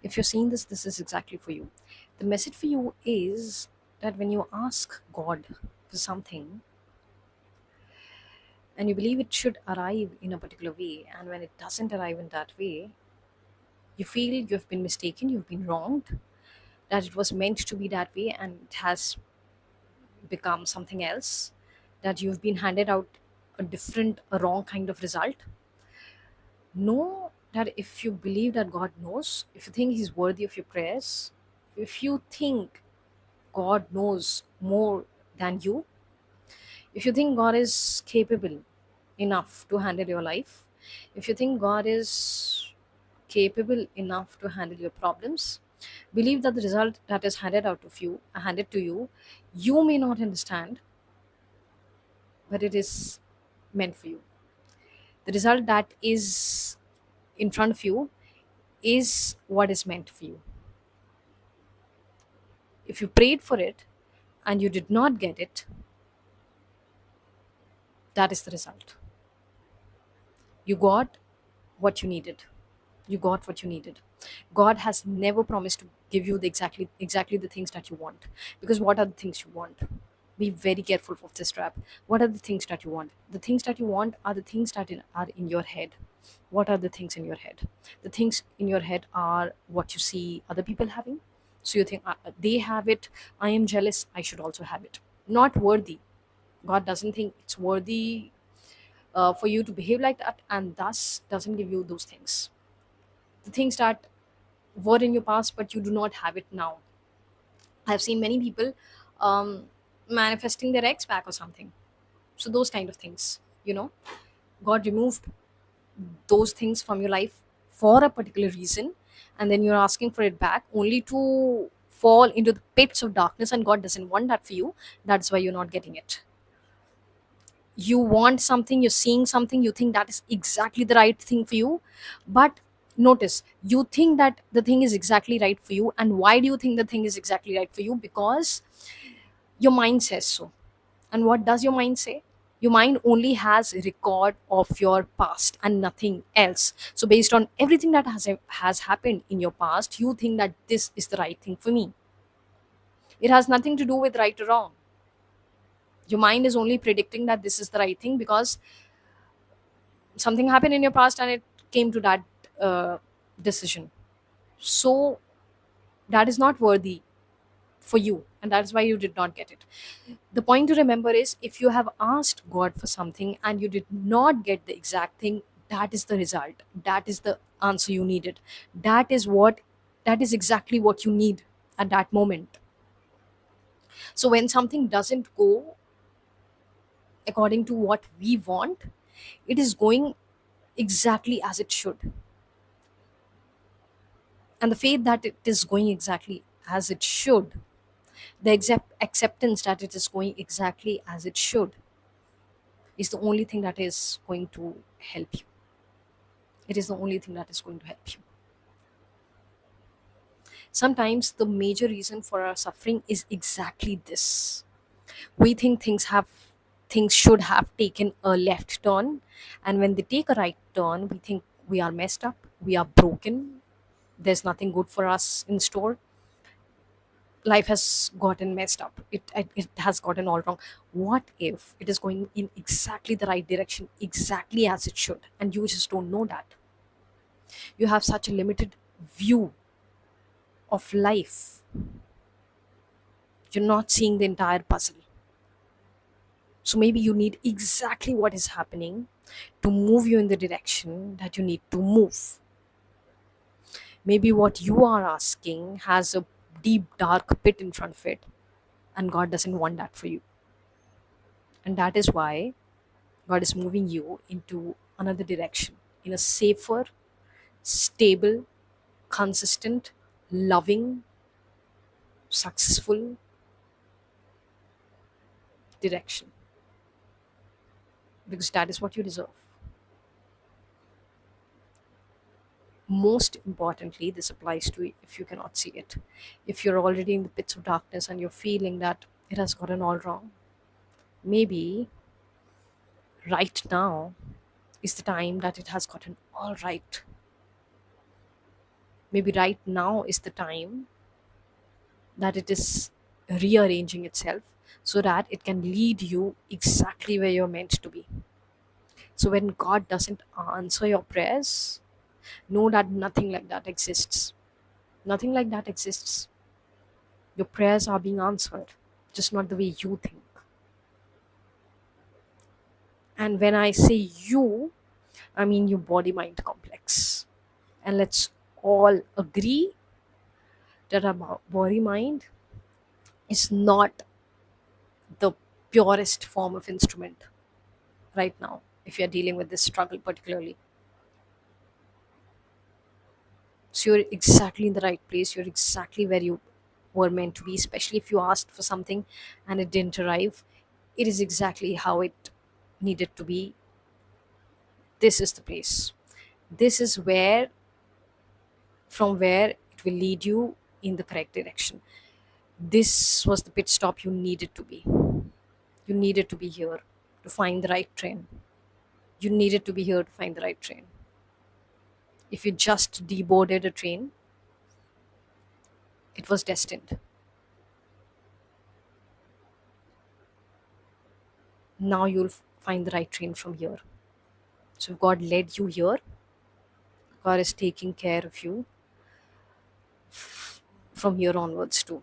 If you're seeing this, this is exactly for you. The message for you is that when you ask God for something and you believe it should arrive in a particular way, and when it doesn't arrive in that way, you feel you've been mistaken, you've been wronged, that it was meant to be that way and it has become something else, that you've been handed out a different, a wrong kind of result. Know that if you believe that God knows, if you think He's worthy of your prayers, if you think God knows more than you, if you think God is capable enough to handle your life, if you think God is capable enough to handle your problems, believe that the result that is handed to you, you may not understand, but it is meant for you. The result that is in front of you is what is meant for you. If you prayed for it and you did not get it, that is the result. You got what you needed. You got what you needed. God has never promised to give you the exactly the things that you want. Because what are the things you want? Be very careful of this trap. What are the things that you want? The things that you want are the things that are in your head. What are the things in your head? The things in your head are what you see other people having. So you think, they have it, I am jealous, I should also have it. Not worthy. God doesn't think it's worthy for you to behave like that, and thus doesn't give you those things. The things that were in your past but you do not have it now. I've seen many people um, manifesting their ex back or something. So those kind of things, God removed those things from your life for a particular reason, and then you're asking for it back only to fall into the pits of darkness, and God doesn't want that for you. That's why you're not getting it. You want something, you're seeing something, you think that is exactly the right thing for you, but notice, you think that the thing is exactly right for you. And why do you think the thing is exactly right for you? Because your mind says so. And what does your mind say? Your mind only has a record of your past and nothing else. So based on everything that has happened in your past, you think that this is the right thing for me. It has nothing to do with right or wrong. Your mind is only predicting that this is the right thing because something happened in your past and it came to that uh, decision. So that is not worthy for you, and that's why you did not get it. The point to remember is, if you have asked God for something and you did not get the exact thing, that is the result, that is the answer you needed. That is exactly what you need at that moment. So when something doesn't go according to what we want, it is going exactly as it should. And the faith that it is going exactly as it should, the acceptance that it is going exactly as it should, is the only thing that is going to help you. It is the only thing that is going to help you. Sometimes the major reason for our suffering is exactly this. We think things should have taken a left turn, and when they take a right turn, we think we are messed up, we are broken, there's nothing good for us in store. Life has gotten messed up, it has gotten all wrong. What if it is going in exactly the right direction, exactly as it should, and you just don't know that? You have such a limited view of life. You're not seeing the entire puzzle. So maybe you need exactly what is happening to move you in the direction that you need to move. Maybe what you are asking has a deep dark pit in front of it, and God doesn't want that for you. And that is why God is moving you into another direction, in a safer, stable, consistent, loving, successful direction, because that is what you deserve. Most importantly, this applies to if you cannot see it. If you're already in the pits of darkness and you're feeling that it has gotten all wrong, maybe right now is the time that it has gotten all right. Maybe right now is the time that it is rearranging itself so that it can lead you exactly where you're meant to be. So when God doesn't answer your prayers, know that nothing like that exists. Nothing like that exists. Your prayers are being answered, just not the way you think. And when I say you, I mean your body mind complex. And let's all agree that our body mind is not the purest form of instrument right now, if you're dealing with this struggle particularly. So you're exactly in the right place, you're exactly where you were meant to be, especially if you asked for something and it didn't arrive. It is exactly how it needed to be. This is the place. This is where, from where it will lead you in the correct direction. This was the pit stop you needed to be. You needed to be here to find the right train. You needed to be here to find the right train. If you just deboarded a train, it was destined. Now you'll find the right train from here. So if God led you here, God is taking care of you from here onwards too.